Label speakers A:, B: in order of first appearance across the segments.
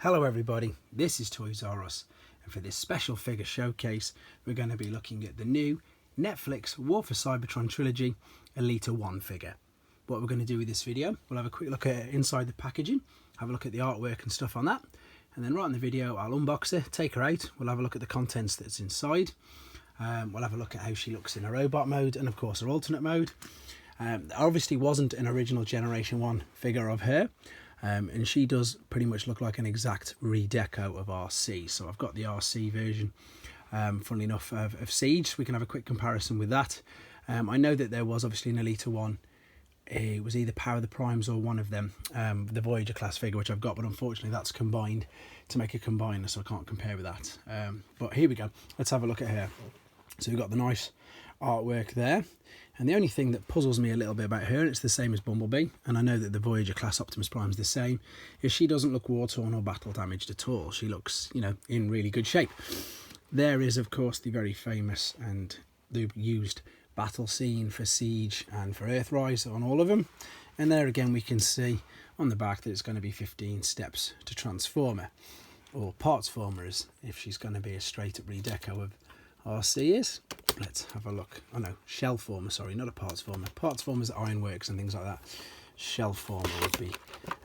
A: Hello everybody, this is Toys R Us, and for this special figure showcase we're going to be looking at the new Netflix War for Cybertron trilogy Elita 1 figure. What we're going to do with this video, we'll have a quick look at inside the packaging, have a look at the artwork and stuff on that, and then right in the video I'll unbox her, take her out, we'll have a look at the contents that's inside, we'll have a look at how she looks in her robot mode and of course her alternate mode. There obviously wasn't an original Generation 1 figure of her. And she does pretty much look like an exact redeco of Arcee. So I've got the Arcee version, funnily enough, of Siege. So we can have a quick comparison with that. I know that there was obviously an Elita 1. It was either Power of the Primes or one of them, the Voyager class figure, which I've got, but unfortunately that's combined to make a combiner, so I can't compare with that. But here we go. Let's have a look at her. So we've got the nice artwork there. And the only thing that puzzles me a little bit about her, and it's the same as Bumblebee, and I know that the Voyager class Optimus Prime is the same, is she doesn't look war-torn or battle damaged at all. She looks, you know, in really good shape. There is, of course, the very famous and the used battle scene for Siege and for Earthrise on all of them. And there again we can see on the back that it's going to be 15 steps to transform her, or parts formers, if she's going to be a straight-up redeco of Arcee is. Let's have a look. Oh no, shell former, sorry, not a parts former. Parts formers are ironworks and things like that. Shell former would be.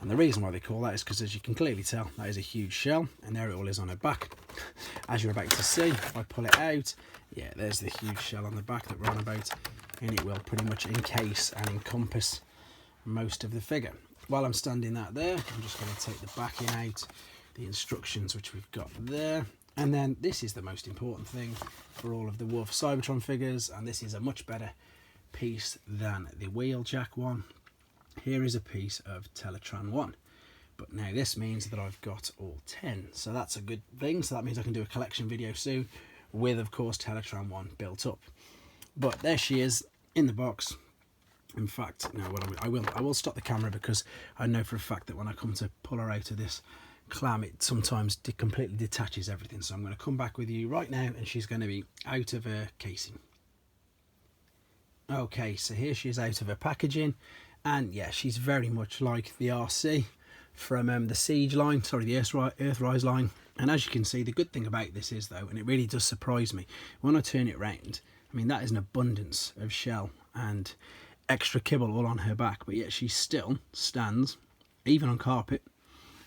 A: And the reason why they call that is because, as you can clearly tell, that is a huge shell, and there it all is on her back. As you're about to see, if I pull it out, yeah, there's the huge shell on the back that we're on about, and it will pretty much encase and encompass most of the figure. While I'm standing that there, I'm just going to take the backing out, the instructions which we've got there. And then this is the most important thing for all of the War for Cybertron figures, and this is a much better piece than the Wheeljack one. Here is a piece of Teletran 1, but now this means that I've got all 10, so that's a good thing. So that means I can do a collection video soon with, of course, Teletran 1 built up. But there she is in the box. In fact, no, I will stop the camera, because I know for a fact that when I come to pull her out of this clam, it sometimes completely detaches everything. So I'm going to come back with you right now, and she's going to be out of her casing. Okay, so here she is out of her packaging, and yeah, she's very much like the Arcee from the Siege line, sorry, the Earthrise line. And as you can see, the good thing about this is, though, and it really does surprise me, when I turn it round, I mean, that is an abundance of shell and extra kibble all on her back, but yet she still stands, even on carpet,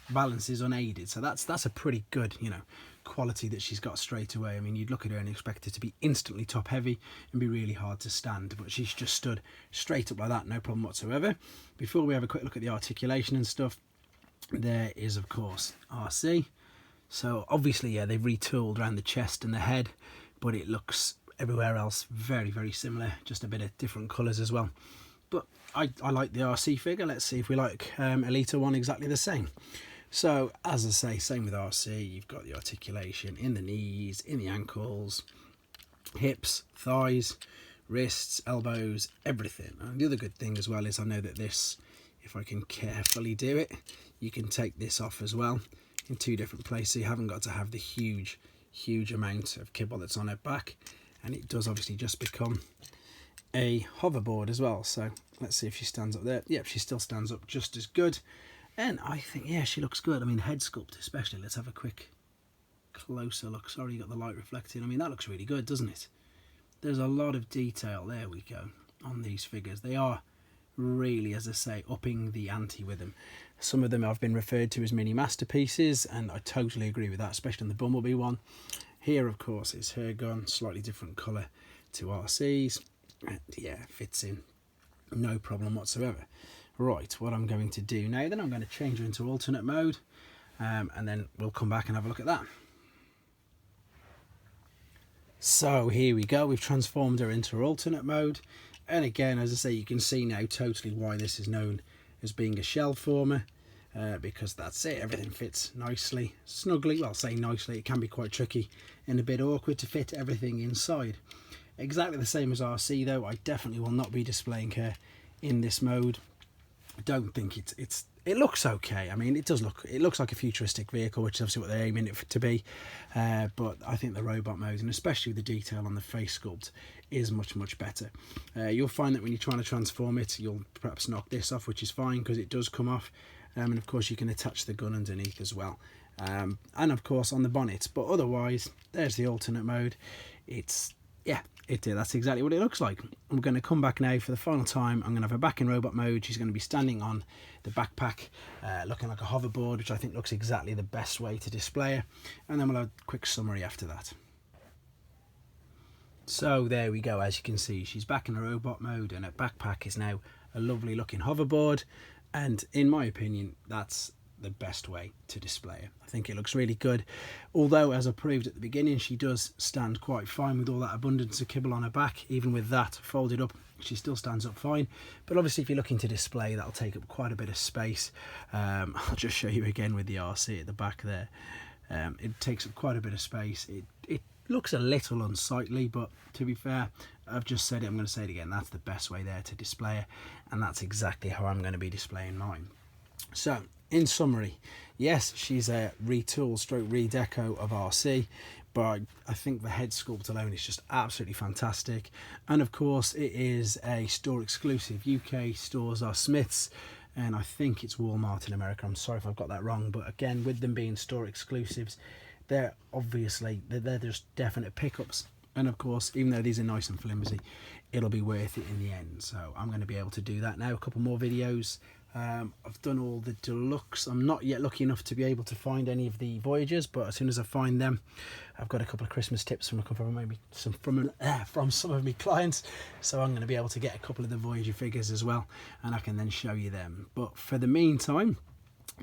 A: balances unaided. So that's a pretty good, you know, quality that she's got straight away. I mean, you'd look at her and expect her to be instantly top heavy and be really hard to stand, but she's just stood straight up like that, no problem whatsoever. Before we have a quick look at the articulation and stuff, there is of course Arcee. So obviously, yeah, they've retooled around the chest and the head, but it looks everywhere else very, very similar, just a bit of different colours as well. But I like the Arcee figure. Let's see if we like Elita 1 exactly the same. So, as I say, same with Arcee, you've got the articulation in the knees, in the ankles, hips, thighs, wrists, elbows, everything. And the other good thing as well is I know that this, if I can carefully do it, you can take this off as well in two different places. You haven't got to have the huge amount of kibble that's on her back. And it does obviously just become a hoverboard as well. So, let's see if she stands up there. Yep, she still stands up just as good. And I think, yeah, she looks good. I mean, head sculpt especially. Let's have a quick closer look. Sorry, you got the light reflecting. I mean, that looks really good, doesn't it? There's a lot of detail, there we go, on these figures. They are really, as I say, upping the ante with them. Some of them have been referred to as mini masterpieces, and I totally agree with that, especially on the Bumblebee one. Here, of course, is her gun, slightly different colour to Arcee's. And yeah, fits in, no problem whatsoever. Right, what I'm going to do now, then I'm going to change her into alternate mode, and then we'll come back and have a look at that. So here we go, we've transformed her into alternate mode, and again, as I say, you can see now totally why this is known as being a shell former, because that's it, everything fits nicely, snugly. Well, say nicely, it can be quite tricky and a bit awkward to fit everything inside. Exactly the same as Arcee though, I definitely will not be displaying her in this mode. I don't think it looks okay. I mean, it looks like a futuristic vehicle, which is obviously what they're aiming it to be. But I think the robot mode, and especially the detail on the face sculpt, is much better. You'll find that when you're trying to transform it, you'll perhaps knock this off, which is fine because it does come off. and of course you can attach the gun underneath as well, and of course on the bonnet. But otherwise, there's the alternate mode. That's exactly what it looks like. I'm going to come back now for the final time. I'm going to have her back in robot mode. She's going to be standing on the backpack, looking like a hoverboard, which I think looks exactly the best way to display her. And then we'll have a quick summary after that. So there we go. As you can see, she's back in the robot mode, and her backpack is now a lovely looking hoverboard. And in my opinion, that's the best way to display it. I think it looks really good, although as I proved at the beginning, she does stand quite fine with all that abundance of kibble on her back. Even with that folded up, she still stands up fine. But obviously if you're looking to display, that'll take up quite a bit of space. I'll just show you again with the Arcee at the back there. It takes up quite a bit of space. It looks a little unsightly, but to be fair, I've just said it, I'm going to say it again, that's the best way there to display it, and that's exactly how I'm going to be displaying mine. So in summary, yes, she's a retool stroke redeco of Arcee, but I think the head sculpt alone is just absolutely fantastic. And of course it is a store exclusive. UK stores are Smith's, and I think it's Walmart in America. I'm sorry if I've got that wrong, but again, with them being store exclusives, they're just definite pickups. And of course, even though these are nice and flimsy, it'll be worth it in the end. So I'm going to be able to do that now. A couple more videos. I've done all the deluxe. I'm not yet lucky enough to be able to find any of the Voyagers, but as soon as I find them, I've got a couple of Christmas tips from some of my clients, so I'm going to be able to get a couple of the Voyager figures as well, and I can then show you them. But for the meantime,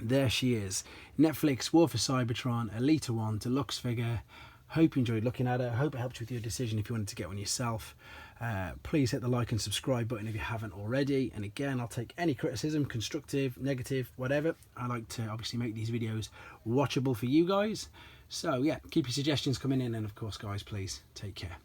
A: there she is, Netflix War for Cybertron Elita 1 deluxe figure. Hope you enjoyed looking at her. Hope it helped you with your decision if you wanted to get one yourself. Please hit the like and subscribe button if you haven't already. And again, I'll take any criticism, constructive, negative, whatever. I like to obviously make these videos watchable for you guys. So yeah, keep your suggestions coming in. And of course, guys, please take care.